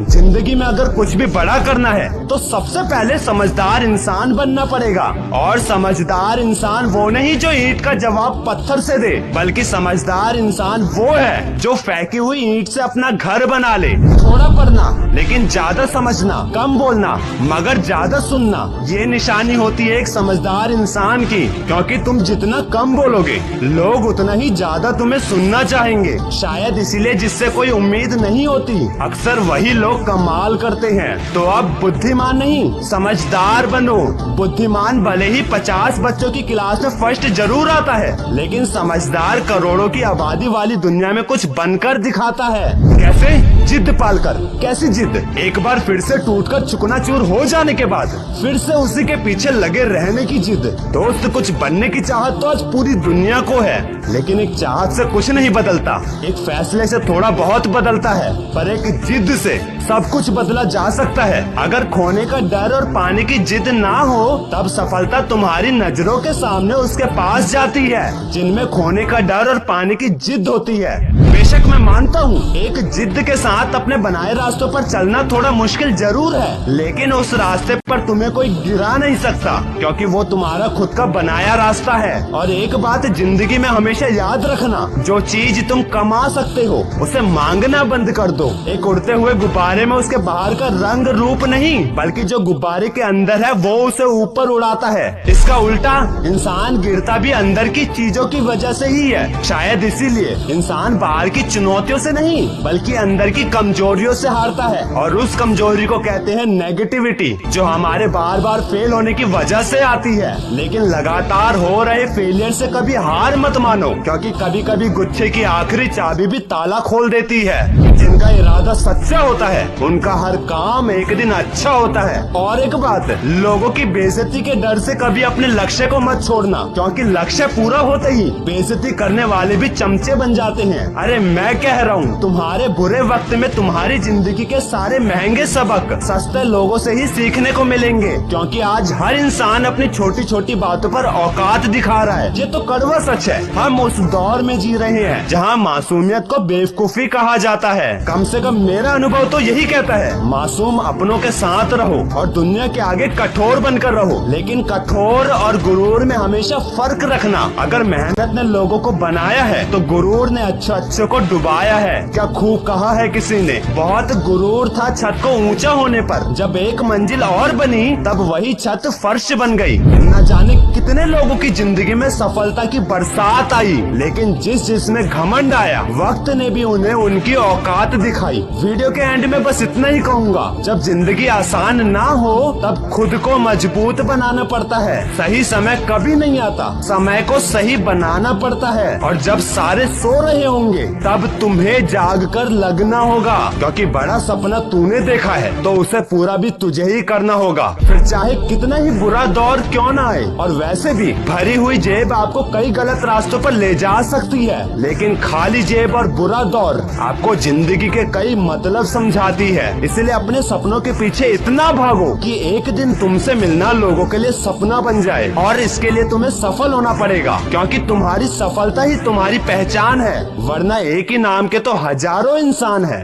जिंदगी में अगर कुछ भी बड़ा करना है तो सबसे पहले समझदार इंसान बनना पड़ेगा। और समझदार इंसान वो नहीं जो ईंट का जवाब पत्थर से दे, बल्कि समझदार इंसान वो है जो फेंकी हुई ईंट से अपना घर बना ले। थोड़ा पढ़ना लेकिन ज्यादा समझना, कम बोलना मगर ज्यादा सुनना, ये निशानी होती है एक समझदार इंसान की। क्योंकि तुम जितना कम बोलोगे लोग उतना ही ज्यादा तुम्हें सुनना चाहेंगे। शायद इसीलिए जिससे कोई उम्मीद नहीं होती अक्सर वही लोग कमाल करते हैं। तो अब बुद्धिमान नहीं समझदार बनो। बुद्धिमान भले ही 50 बच्चों की क्लास में फर्स्ट जरूर आता है, लेकिन समझदार करोड़ों की आबादी वाली दुनिया में कुछ बनकर दिखाता है। कैसे? जिद पालकर। कैसी जिद? एक बार फिर से टूटकर चुकनाचूर हो जाने के बाद फिर से उसी के पीछे लगे रहने की जिद। दोस्त, कुछ बनने की चाहत तो आज पूरी दुनिया को है, लेकिन एक चाहत से कुछ नहीं बदलता। एक फैसले से थोड़ा बहुत बदलता है, पर एक जिद से सब कुछ बदला जा सकता है। अगर खोने का डर और पाने की जिद ना हो तब सफलता तुम्हारी नजरों के सामने उसके पास जाती है। जिनमें खोने का डर और पाने की जिद होती है। बेशक मैं मानता हूँ एक जिद के साथ अपने बनाए रास्तों पर चलना थोड़ा मुश्किल जरूर है, लेकिन उस रास्ते पर तुम्हें कोई गिरा नहीं सकता, क्योंकि वो तुम्हारा खुद का बनाया रास्ता है। और एक बात जिंदगी में हमेशा याद रखना, जो चीज तुम कमा सकते हो उसे मांगना बंद कर दो। एक उड़ते हुए गुब्बारे में उसके बाहर का रंग रूप नहीं, बल्कि जो गुब्बारे के अंदर है वो उसे ऊपर उड़ाता है। इसका उल्टा इंसान गिरता भी अंदर की चीजों की वजह से ही है। शायद इसीलिए इंसान बाहर की चुनौतियों से नहीं बल्कि अंदर की कमजोरियों से हारता है। और उस कमजोरी को कहते हैं नेगेटिविटी, जो हमारे बार बार फेल होने की वजह से आती है। लेकिन लगातार हो रहे फेलियर से कभी हार मत मानो, क्योंकि कभी कभी गुच्छे की आखिरी चाबी भी ताला खोल देती है। जिनका इरादा सच्चा होता है उनका हर काम एक दिन अच्छा होता है। और एक बात, लोगों की बेइज्जती के डर से कभी अपने लक्ष्य को मत छोड़ना, क्योंकि लक्ष्य पूरा होते ही बेइज्जती करने वाले भी चमचे बन जाते हैं। अरे मैं कह रहा हूँ तुम्हारे बुरे वक्त में तुम्हारी जिंदगी के सारे महंगे सबक सस्ते लोगों से ही सीखने को मिलेंगे, क्योंकि आज हर इंसान अपनी छोटी छोटी बातों पर औकात दिखा रहा है। ये तो कड़वा सच है। हम उस दौर में जी रहे हैं जहाँ मासूमियत को बेवकूफी कहा जाता है। कम से कम मेरा अनुभव तो यही कहता है, मासूम अपनों के साथ रहो और दुनिया के आगे कठोर बनकर रहो। लेकिन कठोर और गुरूर में हमेशा फर्क रखना। अगर मेहनत ने लोगों को बनाया है तो गुरूर ने अच्छे को डुबाया है। क्या खूब कहा है किसी ने, बहुत गुरूर था छत को ऊंचा होने पर, जब एक मंजिल और बनी तब वही छत फर्श बन गई। न जाने कितने लोगों की जिंदगी में सफलता की बरसात आई, लेकिन जिसमें घमंड आया वक्त ने भी उन्हें उनकी औकात दिखाई। वीडियो के एंड में बस इतना ही कहूँगा, जब जिंदगी आसान ना हो तब खुद को मजबूत बनाना पड़ता है। सही समय कभी नहीं आता, समय को सही बनाना पड़ता है। और जब सारे सो रहे होंगे तब तुम्हें जाग कर लगना होगा, क्योंकि बड़ा सपना तूने देखा है तो उसे पूरा भी तुझे ही करना होगा, फिर चाहे कितना ही बुरा दौर क्यों ना आए। और वैसे भी भरी हुई जेब आपको कई गलत रास्तों पर ले जा सकती है, लेकिन खाली जेब और बुरा दौर आपको जिंदगी के कई मतलब समझाती है। इसलिए अपने सपनों के पीछे इतना भागो कि एक दिन तुमसे मिलना लोगों के लिए सपना बन जाए। और इसके लिए तुम्हें सफल होना पड़ेगा, क्योंकि तुम्हारी सफलता ही तुम्हारी पहचान है, वरना एक ही नाम के तो हजारों इंसान है।